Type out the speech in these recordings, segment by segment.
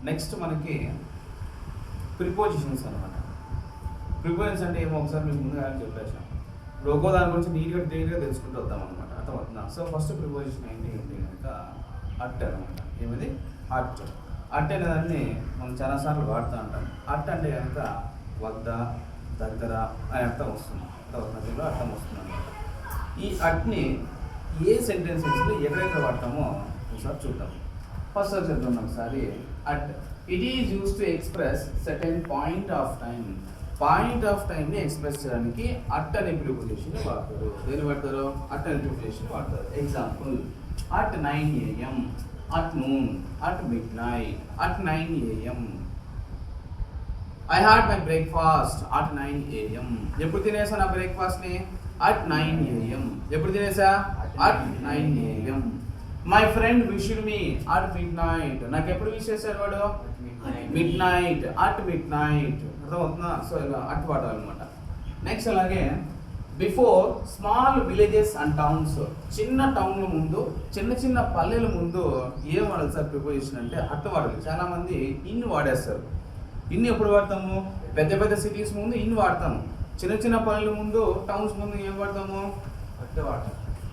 Next మనకి prepositions అనమాట. Prepositions అంటే ఏమో ఒకసారి మీకు ముందుగా చెప్పేసాం. ఇప్పుడు ఒక్కో దాని గురించి నీట్గా తెలుసుకుంటూ వద్దాం అనమాట. అర్థమవుతుందా? సో ఫస్ట్ ప్రిపోజిషన్ ఏంటి అంటే కనుక అట్ అనమాట. ఏమిది? అట్. అట్ అనే దాన్ని మనం చాలాసార్లు వాడుతూ ఉంటాం. అట్ అంటే కనుక వద్ద, దగ్గర అని అర్థం వస్తుంది. తెలుగులో అర్థం వస్తుంది అనమాట. ఈ అట్ని ఏ సెంటెన్సెస్లో ఎక్కడెక్కడ వాడతామో ఒకసారి చూద్దాం. ఫస్ట్ చదువుతాం ఒకసారి. At it is use to express certain point of time. Point of టైంని ఎక్స్ప్రెస్ చేయడానికి అట్ అనే ప్రిపోజిషన్ వాడతారు. దేని వాడతారు? అట్ అనే ప్రిపోజిషన్ వాడతారు. Example, at 9 AM, at noon, at midnight, at 9 AM. I had my breakfast at 9 AM. ఎప్పుడు తినేసా నా బ్రేక్ఫాస్ట్ని? At 9 AM. ఎప్పుడు తినేసా? At 9 AM. My friend wished me at midnight. నాకు ఎప్పుడు విష్ చేశాడు వాడు? Midnight, at midnight. అర్థమవుతుందా? So ఇలా అట్ వాడాలన్నమాట. నెక్స్ట్ అలాగే before small villages and towns. చిన్న టౌన్ల ముందు, చిన్న పల్లెల ముందు ఏం వాడాలి సార్ ప్రిపోజిషన్ అంటే అట్ వాడాలి. చాలామంది ఇన్ వాడేస్తారు. ఇన్ ఎప్పుడు వాడతాము? పెద్ద సిటీస్ ముందు ఇన్ వాడతాము. చిన్న పల్లెల ముందు, టౌన్స్ ముందు ఏం వాడతాము?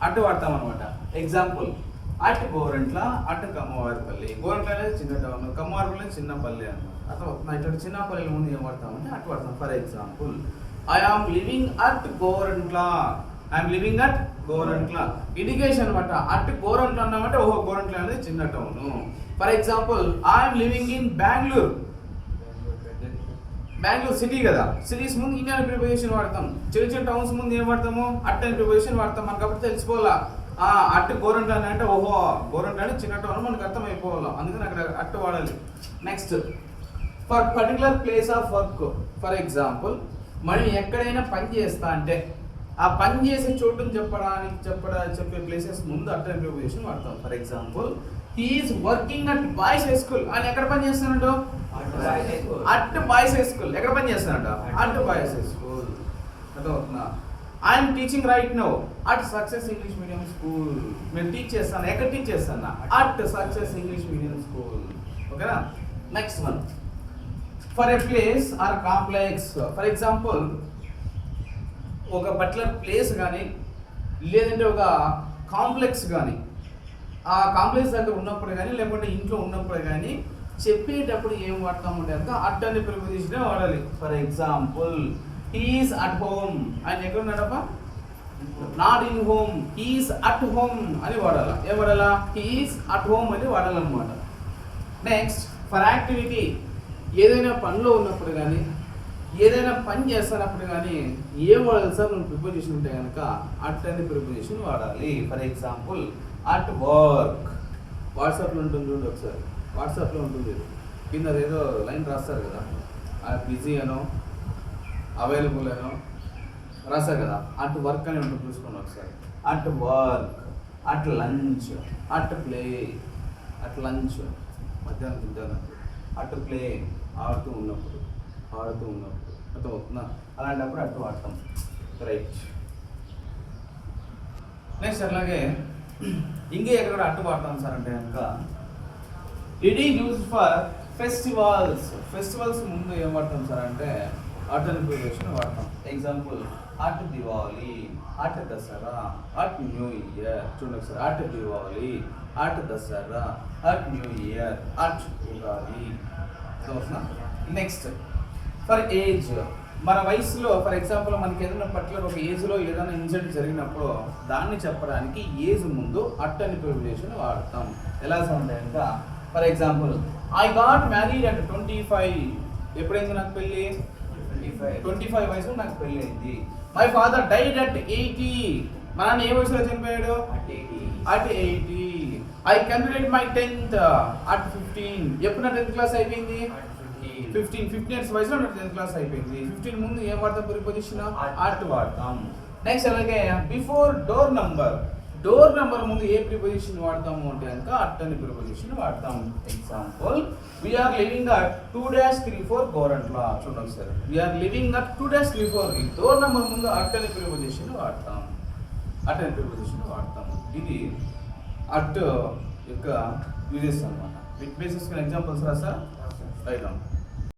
అట్ వాడతాం అనమాట. Example, at Gorantla, at Kammavaripalli. Gorantla అనేది చిన్న టౌన్, కమ్మవారిపల్లి చిన్న పల్లె అనమాట. అర్థమవుతుంది? ఇటు చిన్న పల్లెల ముందు ఏం వాడతామంటే అట్ వాడతాం. For example, I am living at Gorantla. I'm living at Gorantla. Indication అనమాట. అట్ గోరంట్ల అన్నామంటే ఓహో గోరంట్ల అనేది చిన్న town. For example, I'm living in Bengaluru. Bengaluru city కదా, సిటీస్ ముందు ఇన్ అనే ప్రిపోజిషన్ వాడతాం. చిన్న టౌన్స్ ముందు ఏం వాడతాము? అట్ అనే ప్రిపోజిషన్ వాడతాం. మనకు కాబట్టి తెలిసిపోవాలా అట్ గోరంట్ల అంటే ఓహో గోరంట్ల అంటే చిన్న టౌన్ మనకు అర్థం అయిపోవాలి. అందుకని అక్కడ అట్ వాడాలి. Next, for particular place of work. For example, మనం ఎక్కడైనా పని చేస్తా అంటే ఆ పని చేసే చోటుని చెప్పే ప్లేసెస్ ముందు అట్ అనే ప్రిపోజిషన్ వాడతాం. For example, he's working at boys high school. ఆయన ఎక్కడ పని చేస్తానంటో? At boys high school. ఎక్కడ పని చేస్తానంట? At boys high school. అర్థమవుతుందా? I'm teaching right now at success English medium school. నేను టీచ్ చేస్తాను. ఎక్కడ టీచ్ చేస్తాను? అట్ సక్సెస్ ఇంగ్లీష్ మీడియం స్కూల్. ఓకేనా? Next one, for a place or complex. For example, ఒక పర్టికులర్ ప్లేస్ కానీ లేదంటే ఒక కాంప్లెక్స్ కానీ, ఆ కాంప్లెక్స్ దగ్గర ఉన్నప్పుడు కానీ లేకుంటే ఇంట్లో ఉన్నప్పుడు కానీ చెప్పేటప్పుడు ఏం వాడతామంటే అంత అట్ అనే ప్రిపోజిషన్ వాడాలి. For example, he's at home. ఆయన ఎక్కడ ఉన్నాడప్ప? Not in home, he's at home అని వాడాలా. ఏం వాడాలా? హీఈస్ అట్ హోమ్ అని వాడాలన్నమాట. Next, for activity. ఏదైనా పనిలో ఉన్నప్పుడు కానీ ఏదైనా పని చేస్తున్నప్పుడు కానీ ఏం వాడాలి సార్? మనం ప్రిపోజిషన్ ఉంటే కనుక అట్ అనే ప్రిపోజిషన్ వాడాలి. For example, at work. వాట్సాప్లో ఉంటుంది చూడండి ఒకసారి. వాట్సాప్లో ఉంటుంది కింద ఏదో లైన్ రాస్తారు కదా, బిజీ అనో అవైలబుల్ అనో రాస్తారు కదా. అట్ వర్క్ అని ఉంటుంది, చూసుకోండి ఒకసారి. At work, at lunch, at play. At lunch మధ్యాహ్నం తింటాను. అట్ ప్లే ఆడుతూ ఉన్నప్పుడు అర్థమవుతుందా? అలాంటప్పుడు అటు వాడతాం. రైట్. నెక్స్ట్ అలాగే ఇంకే ఎక్కడ అట్టు వాడతాం సార్ అంటే కనుక it is used for festivals. Festivals ముందు ఏం వాడతాం సార్ అంటే అట్ అనే ప్రిపోజిషన్ వాడతాం. Example, at Diwali, at Dasara, at new year. చూడండి ఒకసారి. At Diwali, at Dasara, at new year, at Ugadi. Next, for age. మన వయసులో ఫర్ ఎగ్జాంపుల్ మనకి ఏదైనా పర్టికులర్ ఒక ఏజ్లో ఏదైనా ఇన్సిడెంట్ జరిగినప్పుడు దాన్ని చెప్పడానికి ఏజ్ ముందు అట్ అనే ప్రిపోజిషన్ వాడతాం. ఎలా అంటే కనుక for example, I got married at 25. ఎప్పుడైంది నాకు పెళ్ళి? 25 వయసులో నాకు పెళ్ళి అయింది. My father died at 80. మా నాన్న ఏ వయసులో చనిపోయాడు? At 80. I completed my 10th at 15. ఎప్పుడు నా 10th క్లాస్ అయిపోయింది? 15 ఇయర్స్ వయసులో నా 10th క్లాస్ అయిపోయింది. 15 ముందు ఏం వాడతాం ప్రిపోజిషన్? అట్ వాడతాం. నెక్స్ట్ అలాగే before door number. Door number ముందు ఏ ప్రిపోజిషన్ వాడతాము అంటే కనుక అట్ అనే ప్రిపోజిషన్ వాడతాం. Example, we're living at 2-34 Gorantla. చూడండి ఒకసారి. We're living at 2-34. ఈ డోర్ నెంబర్ ముందు అట్ అనే ప్రిపోజిషన్ వాడతాం. అట్ అనే ప్రిపోజిషన్ వాడతాం. ఇది అట్ యొక్క యూజెస్ అన్నమాట. విత్ బేసిస్ ఎగ్జాంపుల్స్ రాస్తా రైట్.